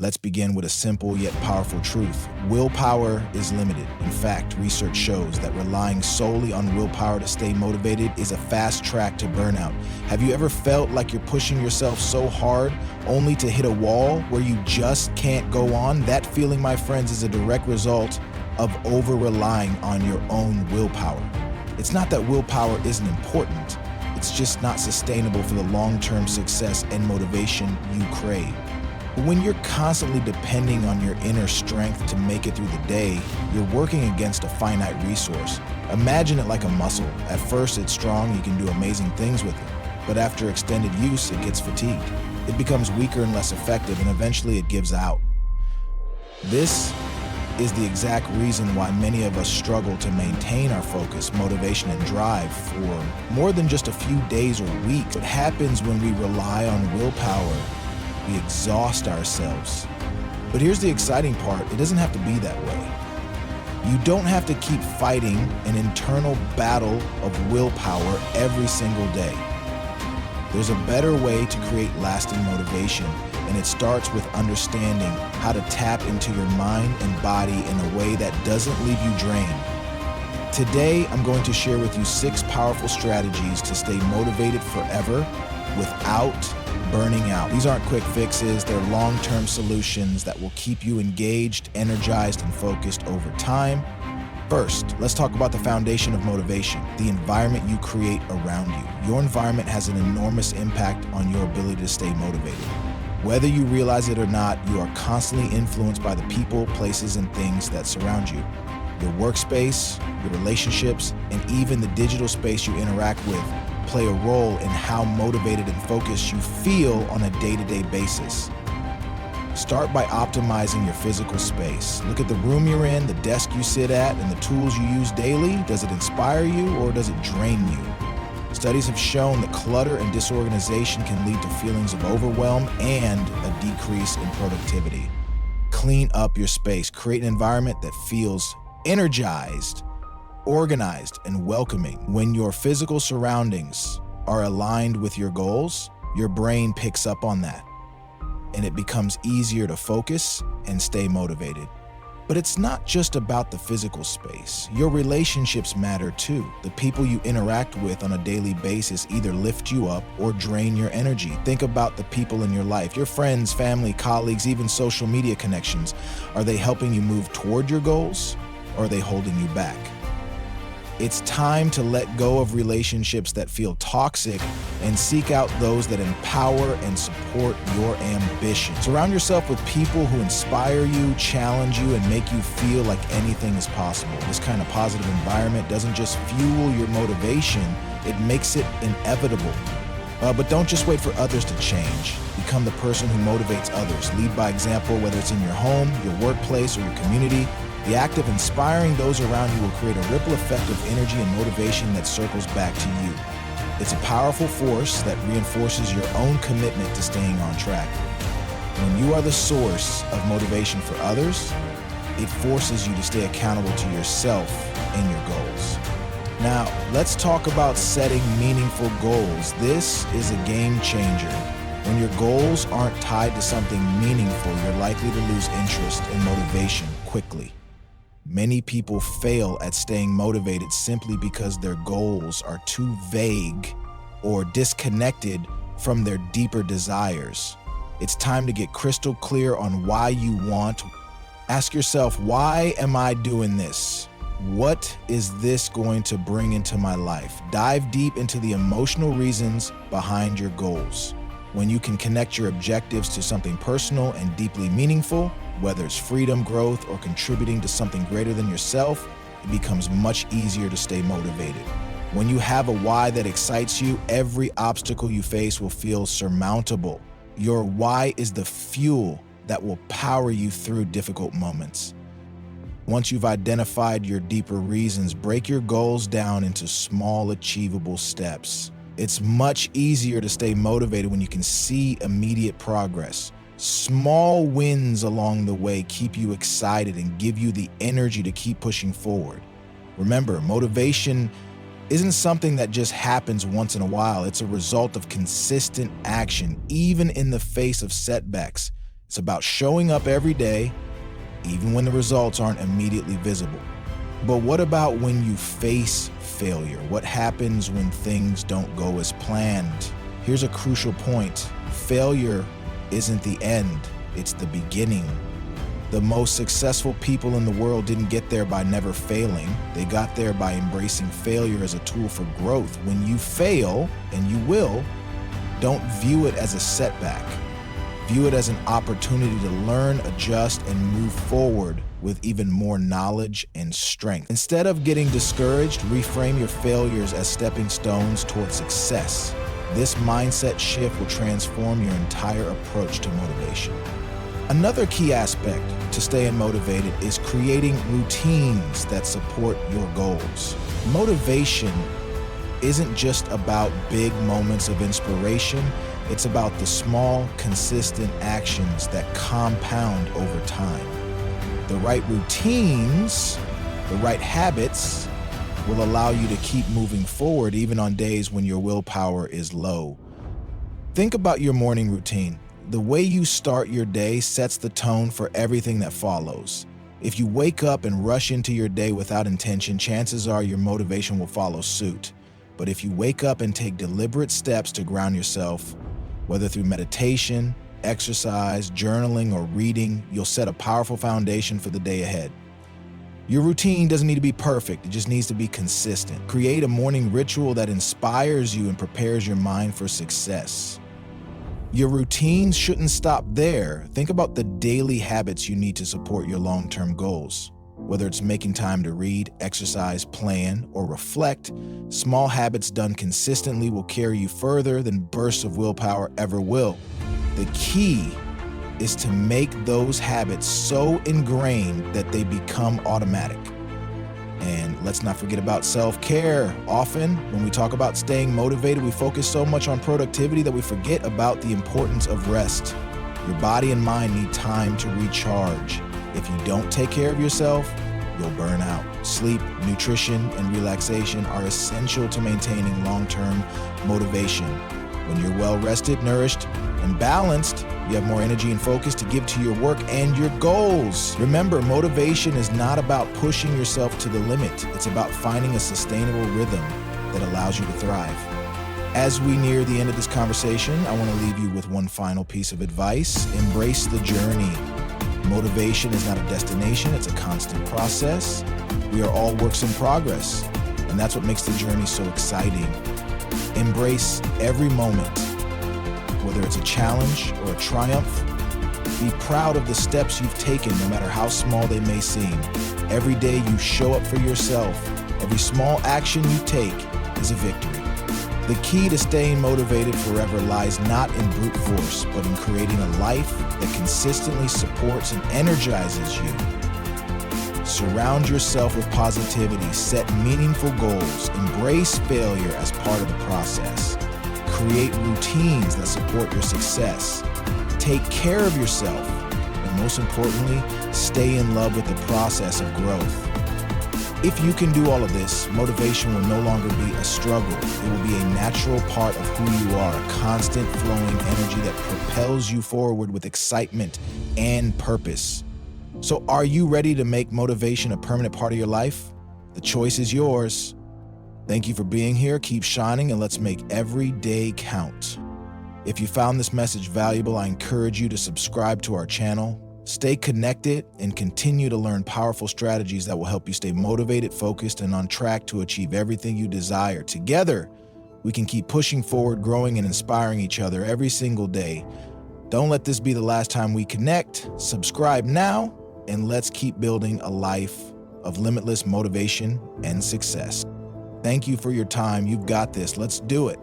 Let's begin with a simple yet powerful truth. Willpower is limited. In fact, research shows that relying solely on willpower to stay motivated is a fast track to burnout. Have you ever felt like you're pushing yourself so hard only to hit a wall where you just can't go on? That feeling, my friends, is a direct result of over-relying on your own willpower. It's not that willpower isn't important. It's just not sustainable for the long-term success and motivation you crave. When you're constantly depending on your inner strength to make it through the day, you're working against a finite resource. Imagine it like a muscle. At first it's strong, you can do amazing things with it. But after extended use, it gets fatigued. It becomes weaker and less effective, and eventually it gives out. This is the exact reason why many of us struggle to maintain our focus, motivation, and drive for more than just a few days or weeks. What happens when we rely on willpower? We exhaust ourselves. But here's the exciting part, it doesn't have to be that way. You don't have to keep fighting an internal battle of willpower every single day. There's a better way to create lasting motivation, and it starts with understanding how to tap into your mind and body in a way that doesn't leave you drained. Today, I'm going to share with you 6 powerful strategies to stay motivated forever without burning out. These aren't quick fixes, they're long-term solutions that will keep you engaged, energized, and focused over time. First, let's talk about the foundation of motivation, the environment you create around you. Your environment has an enormous impact on your ability to stay motivated. Whether you realize it or not, you are constantly influenced by the people, places, and things that surround you. Your workspace, your relationships, and even the digital space you interact with play a role in how motivated and focused you feel on a day-to-day basis. Start by optimizing your physical space. Look at the room you're in, the desk you sit at, and the tools you use daily. Does it inspire you or does it drain you? Studies have shown that clutter and disorganization can lead to feelings of overwhelm and a decrease in productivity. Clean up your space. Create an environment that feels energized, organized, and welcoming. When your physical surroundings are aligned with your goals, your brain picks up on that, and it becomes easier to focus and stay motivated. But it's not just about the physical space. Your relationships matter too. The people you interact with on a daily basis either lift you up or drain your energy. Think about the people in your life, your friends, family, colleagues, even social media connections. Are they helping you move toward your goals, or are they holding you back? It's time to let go of relationships that feel toxic and seek out those that empower and support your ambition. Surround yourself with people who inspire you, challenge you, and make you feel like anything is possible. This kind of positive environment doesn't just fuel your motivation, it makes it inevitable. But don't just wait for others to change. Become the person who motivates others. Lead by example, whether it's in your home, your workplace, or your community. The act of inspiring those around you will create a ripple effect of energy and motivation that circles back to you. It's a powerful force that reinforces your own commitment to staying on track. When you are the source of motivation for others, it forces you to stay accountable to yourself and your goals. Now, let's talk about setting meaningful goals. This is a game changer. When your goals aren't tied to something meaningful, you're likely to lose interest and motivation quickly. Many people fail at staying motivated simply because their goals are too vague or disconnected from their deeper desires. It's time to get crystal clear on why you want. Ask yourself, why am I doing this? What is this going to bring into my life? Dive deep into the emotional reasons behind your goals. When you can connect your objectives to something personal and deeply meaningful, whether it's freedom, growth, or contributing to something greater than yourself, it becomes much easier to stay motivated. When you have a why that excites you, every obstacle you face will feel surmountable. Your why is the fuel that will power you through difficult moments. Once you've identified your deeper reasons, break your goals down into small, achievable steps. It's much easier to stay motivated when you can see immediate progress. Small wins along the way keep you excited and give you the energy to keep pushing forward. Remember, motivation isn't something that just happens once in a while. It's a result of consistent action, even in the face of setbacks. It's about showing up every day, even when the results aren't immediately visible. But what about when you face failure? What happens when things don't go as planned? Here's a crucial point. Failure isn't the end, it's the beginning. The most successful people in the world didn't get there by never failing. They got there by embracing failure as a tool for growth. When you fail, and you will, don't view it as a setback. View it as an opportunity to learn, adjust, and move forward with even more knowledge and strength. Instead of getting discouraged, reframe your failures as stepping stones toward success. This mindset shift will transform your entire approach to motivation. Another key aspect to staying motivated is creating routines that support your goals. Motivation isn't just about big moments of inspiration. It's about the small, consistent actions that compound over time. The right routines, the right habits will allow you to keep moving forward even on days when your willpower is low. Think about your morning routine. The way you start your day sets the tone for everything that follows. If you wake up and rush into your day without intention, chances are your motivation will follow suit. But if you wake up and take deliberate steps to ground yourself, whether through meditation, exercise, journaling, or reading, you'll set a powerful foundation for the day ahead. Your routine doesn't need to be perfect, it just needs to be consistent. Create a morning ritual that inspires you and prepares your mind for success. Your routine shouldn't stop there. Think about the daily habits you need to support your long-term goals. Whether it's making time to read, exercise, plan, or reflect, small habits done consistently will carry you further than bursts of willpower ever will. The key is to make those habits so ingrained that they become automatic. And let's not forget about self-care. Often, when we talk about staying motivated, we focus so much on productivity that we forget about the importance of rest. Your body and mind need time to recharge. If you don't take care of yourself, you'll burn out. Sleep, nutrition, and relaxation are essential to maintaining long-term motivation. When you're well-rested, nourished, and balanced, you have more energy and focus to give to your work and your goals. Remember, motivation is not about pushing yourself to the limit. It's about finding a sustainable rhythm that allows you to thrive. As we near the end of this conversation, I want to leave you with one final piece of advice. Embrace the journey. Motivation is not a destination, it's a constant process. We are all works in progress, and that's what makes the journey so exciting. Embrace every moment, whether it's a challenge or a triumph. Be proud of the steps you've taken, no matter how small they may seem. Every day you show up for yourself. Every small action you take is a victory. The key to staying motivated forever lies not in brute force, but in creating a life that consistently supports and energizes you. Surround yourself with positivity, set meaningful goals, embrace failure as part of the process. Create routines that support your success. Take care of yourself, and most importantly, stay in love with the process of growth. If you can do all of this, motivation will no longer be a struggle. It will be a natural part of who you are, a constant flowing energy that propels you forward with excitement and purpose. So are you ready to make motivation a permanent part of your life? The choice is yours. Thank you for being here. Keep shining, and let's make every day count. If you found this message valuable, I encourage you to subscribe to our channel. Stay connected and continue to learn powerful strategies that will help you stay motivated, focused, and on track to achieve everything you desire. Together, we can keep pushing forward, growing, and inspiring each other every single day. Don't let this be the last time we connect. Subscribe now, and let's keep building a life of limitless motivation and success. Thank you for your time. You've got this. Let's do it.